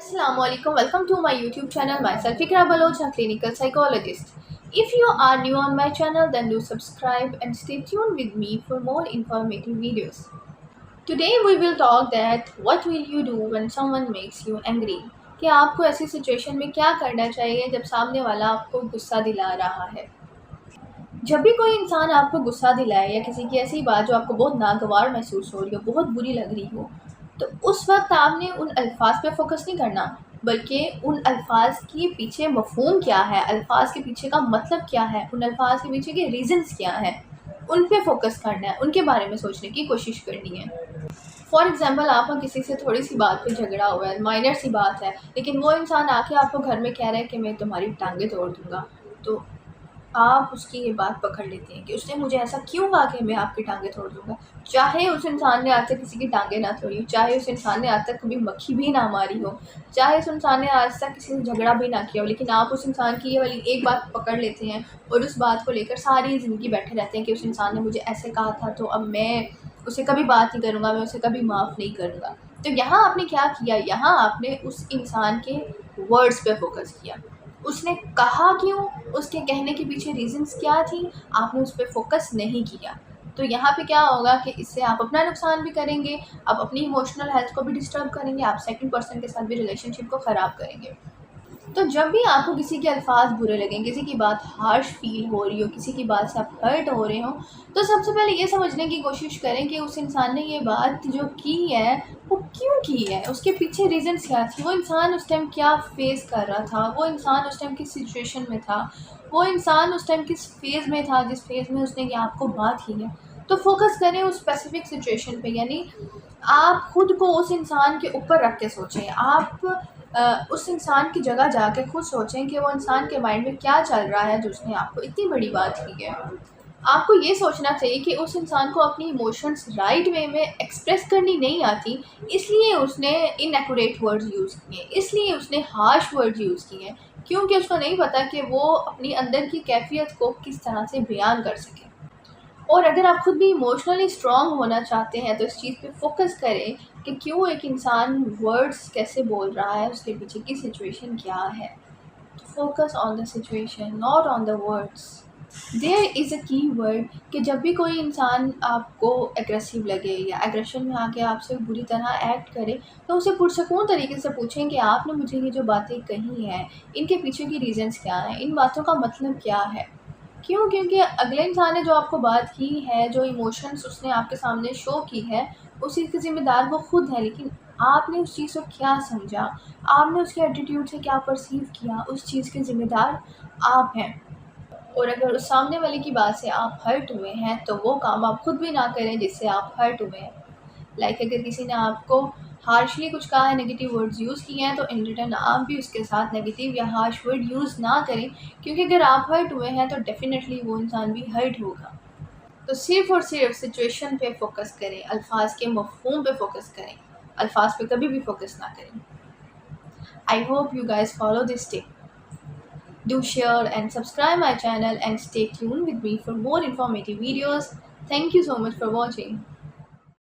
Assalamualaikum. Welcome to my YouTube channel. Myself Ikra Baloch, a clinical psychologist. If you are new on my channel, then do subscribe and stay tuned with me for more informative videos. Today we will talk that what will you do when someone makes you angry? कि आपको ऐसी situation में क्या करना चाहिए जब सामने वाला आपको गुस्सा दिला रहा है। जब भी कोई इंसान आपको गुस्सा दिलाए या किसी की ऐसी बात जो आपको बहुत नागवार महसूस हो रही हो, बहुत बुरी लग रही हो, तो उस वक़्त आपने उन अल्फ़ाज़ पे फ़ोकस नहीं करना, बल्कि उन अल्फ़ाज़ के पीछे मफ़हूम क्या है, अल्फ़ाज़ के पीछे का मतलब क्या है, उन अल्फ़ाज़ के पीछे के रीज़न्स क्या हैं, उन पे फ़ोकस करना है, उनके बारे में सोचने की कोशिश करनी है। फॉर एग्ज़ाम्पल आपका किसी से थोड़ी-सी बात पे झगड़ा हुआ है, माइनर सी बात है, लेकिन वो इंसान आके आपको घर में कह रहा है कि मैं तुम्हारी टाँगें तोड़ दूँगा, तो आप उसकी ये बात पकड़ लेते हैं कि उसने मुझे ऐसा क्यों कहा कि मैं आपकी टाँगें तोड़ दूँगा। चाहे उस इंसान ने आज तक किसी की टाँगें ना तोड़ी हो, चाहे उस इंसान ने आज तक कभी मक्खी भी ना मारी हो, चाहे उस इंसान ने आज तक किसी से झगड़ा भी ना किया हो, लेकिन आप उस इंसान की ये वाली एक बात पकड़ लेते हैं और उस बात को लेकर सारी ज़िंदगी बैठे रहते हैं कि उस इंसान ने मुझे ऐसे कहा था, तो अब मैं उसे कभी बात नहीं करूँगा, मैं उसे कभी माफ़ नहीं करूँगा। तो यहाँ आपने क्या किया, यहाँ आपने उस इंसान के वर्ड्स पे फ़ोकस किया। उसने कहा क्यों, उसके कहने के पीछे रीज़न्स क्या थी, आपने उस पे फ़ोकस नहीं किया। तो यहाँ पे क्या होगा कि इससे आप अपना नुकसान भी करेंगे, आप अपनी इमोशनल हेल्थ को भी डिस्टर्ब करेंगे, आप सेकंड पर्सन के साथ भी रिलेशनशिप को ख़राब करेंगे। तो जब भी आपको किसी के अल्फाज बुरे लगें, किसी की बात हार्श फील हो रही हो, किसी की बात से आप हर्ट हो रहे हो, तो सबसे पहले ये समझने की कोशिश करें कि उस इंसान ने ये बात जो की है वो क्यों की है, उसके पीछे रीज़न्स क्या थी, वो इंसान उस टाइम क्या फेस कर रहा था, वो इंसान उस टाइम किस सिचुएशन में था, वो इंसान उस टाइम किस फेज़ में था जिस फेज़ में उसने ये आपको बात की है। तो फोकस करें उस स्पेसिफिक सिचुएशन पे, यानी आप खुद को उस इंसान के ऊपर रख के सोचें। आप उस इंसान की जगह जाके खुद सोचें कि वो इंसान के माइंड में क्या चल रहा है जो उसने आपको इतनी बड़ी बात की है। आपको ये सोचना चाहिए कि उस इंसान को अपनी इमोशंस राइट वे में एक्सप्रेस करनी नहीं आती, इसलिए उसने इनएक्यूरेट वर्ड्स यूज़ किए, इसलिए उसने हार्श वर्ड्स यूज़ किए हैं, क्योंकि उसको नहीं पता कि वो अपनी अंदर की कैफ़ियत को किस तरह से बयान कर सके। और अगर आप खुद भी इमोशनली स्ट्रॉन्ग होना चाहते हैं तो इस चीज़ पे फ़ोकस करें कि क्यों एक इंसान वर्ड्स कैसे बोल रहा है, उसके पीछे की सिचुएशन क्या है। तो focus on the situation, not on the words. There is a key word कि जब भी कोई इंसान आपको एग्रेसिव लगे या एग्रेशन में आके आपसे बुरी तरह एक्ट करे, तो उसे पुरसकून तरीके से पूछें कि आपने मुझे ये जो बातें कही हैं, इनके पीछे की रीज़न्स क्या हैं, इन बातों का मतलब क्या है। क्यों? क्योंकि अगले इंसान ने जो आपको बात की है, जो इमोशंस उसने आपके सामने शो की है, उस चीज़ की ज़िम्मेदार वो खुद है, लेकिन आपने उस चीज़ को क्या समझा, आपने उसके एटीट्यूड से क्या परसीव किया, उस चीज़ के ज़िम्मेदार आप हैं। और अगर उस सामने वाले की बात से आप हर्ट हुए हैं, तो वो काम आप खुद भी ना करें जिससे आप हर्ट हुए हैं। लाइक अगर किसी ने आपको हार्शली कुछ कहा है, नेगेटिव वर्ड्स यूज़ किए हैं, तो इन रिटर्न आप भी उसके साथ नेगेटिव या हार्श वर्ड यूज़ ना करें, क्योंकि अगर आप हर्ट हुए हैं तो डेफ़िनेटली वो इंसान भी हर्ट होगा। तो सिर्फ़ और सिर्फ सिचुएशन पे फ़ोकस करें, अल्फ़ाज़ के मफ़हूम पे फ़ोकस करें, अल्फ़ाज़ पे कभी भी फ़ोकस ना करें। I hope you guys follow this tip. Do share and subscribe my channel and stay tuned with me for more informative videos. Thank you so much for watching.